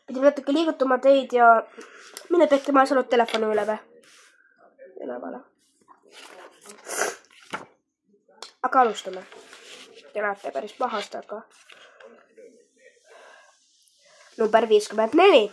pidin natuke liigutama teid ja mine pekki, ma ei saanud telefoni üle ülevale. Aga alustame. Te näete päris pahast, aga number 54.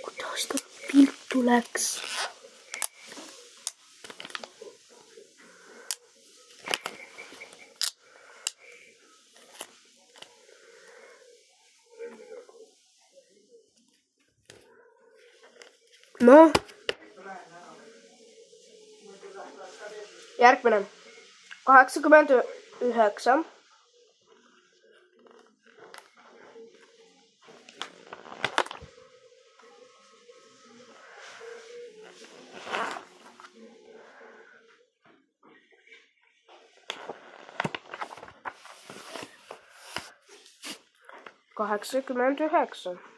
Kuidas ta piltu läks? No. Järgmine. 89.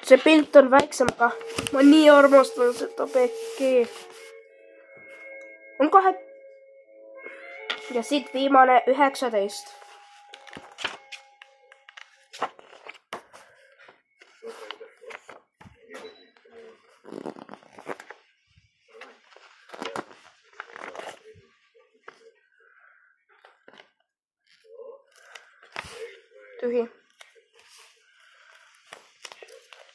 See pilt on väiksem, aga ma nii armastan seda pekki. On kohe. Ja siit viimane 19. Tühi.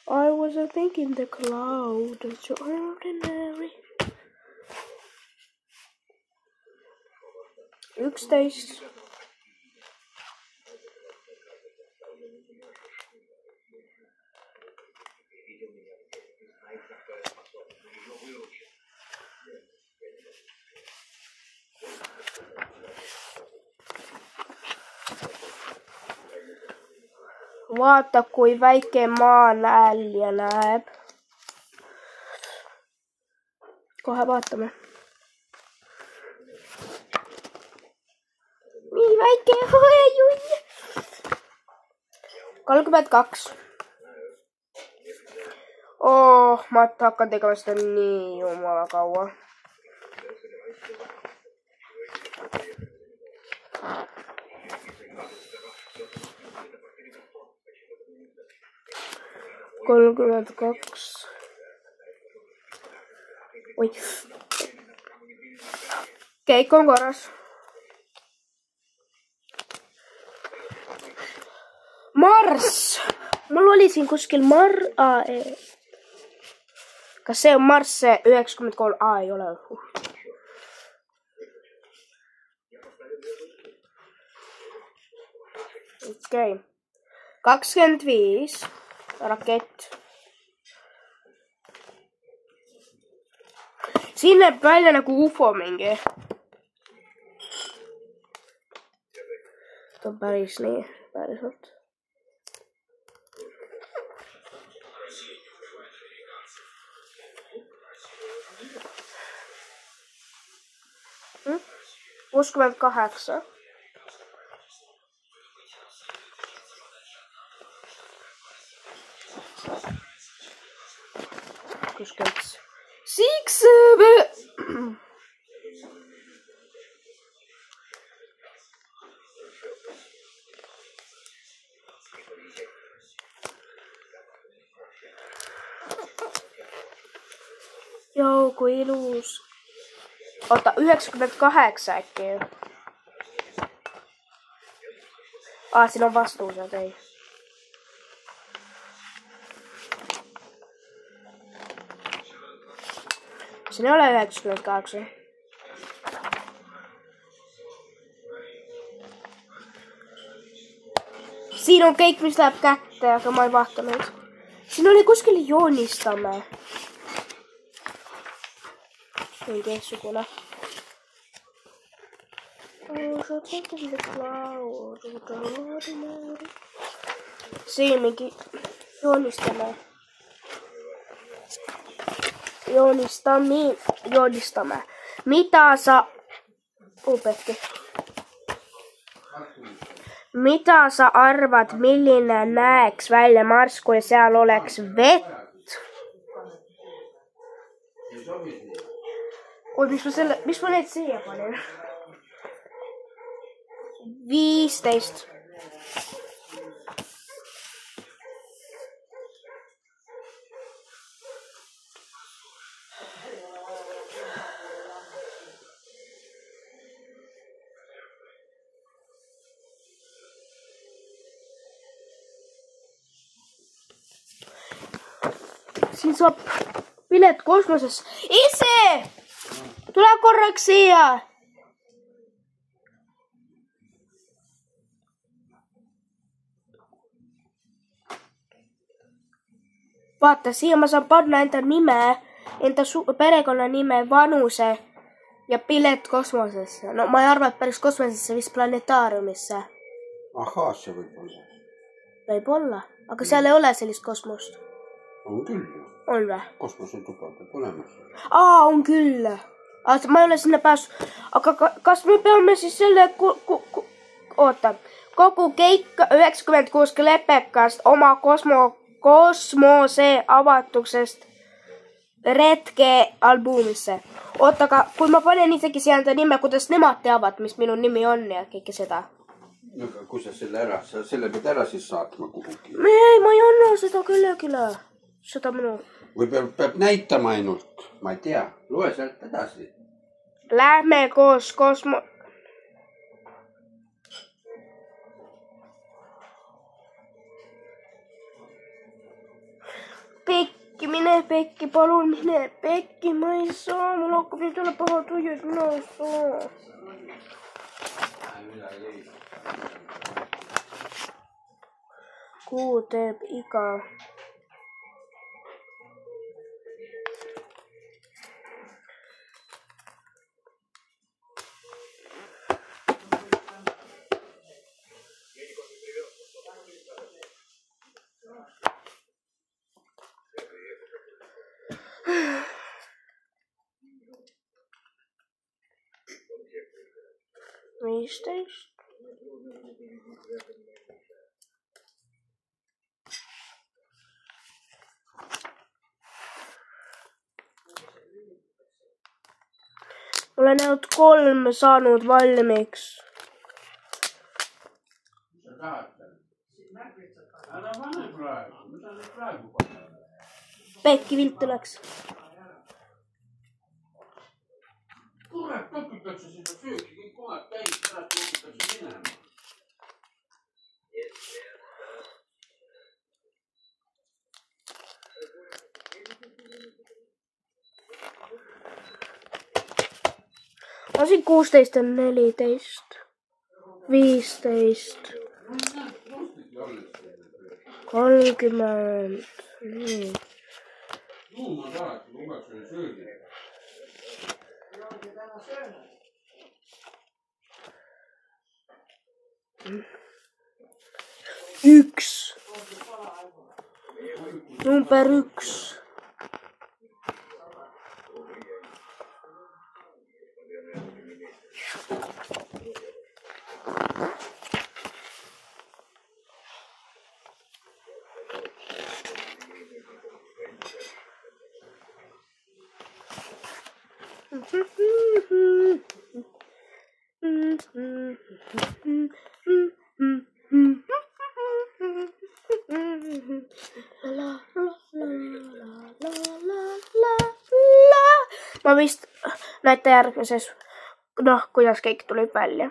I wasn't thinking the cloud is ordinary. 11. Vaata, kui väike maa nälja näeb. Kohe vaatame. Nii väike, oi. 32. Ma hakkan tegema seda nii jumala kaua. Oi. Keik on korras. Mars. Mul oli siin kuskil Kas see on Mars see 93? Ei ole. Okei. 25. Rakett. Siin näeb välja nagu UFO mingi. Ta on päris nii, päriselt. Hmm? 68. 6. Joo, kui ilus. Oota, 98 äkki. Siin on vastuused, ei. Siin ei ole 98. Siin on kõik, mis läheb kätte, aga ma ei vaata neid. Siin oli kuskil joonistame. Mingisugune. Siin mingi joonistame. Joonistame. Mitä sä... Opetti. Mitä sä arvat, millinen näeks välja Mars, kui seal oleks vett? Oi, miks ma need siia panin? 15. Siin saab pilet kosmoses. Ise! Tule korraks siia! Vaata, siia ma saan panna enda nime, enda perekonnanime, vanuse ja pilet kosmosesse. No ma ei arva, et päris kosmosesse, vist planetaariumisse. Ahhaasse võib-olla. Võib-olla, aga seal ei ole sellist kosmost. On küll ju. On või? Kosmosetuba peab olemas. On küll. Ma ei ole sinna pääsu. Aga kas me peame siis selle oota, kogu keik 96 lepekast oma kosmose avatuksest retke albumisse. Oota, aga kui ma panen isegi siia enda nime, kuidas nemad teavad, mis minu nimi on ja kõike seda? No, aga kui sa selle pead ära siis saatma kuhugi? Ei, ma ei anna seda küllegile. Seda minu... Või peab näitama ainult? Ma ei tea. Loe sealt edasi. Lähme koos Pekki, mine Pekki, palun mine Pekki, ma ei saa, mul hakkab nüüd jälle paha tuju, et mina ei saa. Kuu teeb iga. Viisteist. Olen ainult 3 saanud valmiks. Pekki viltu läks. Kurat, topitakse sinna sööki, kõik kohad täis, pärast topitakse minema. No siin 16 on 14. 15. 30. Nii. Tuumad alati, lubaks selle söögi. Üks. Number 1. Ma vist näete järgmises, kuidas kõik tuleb välja.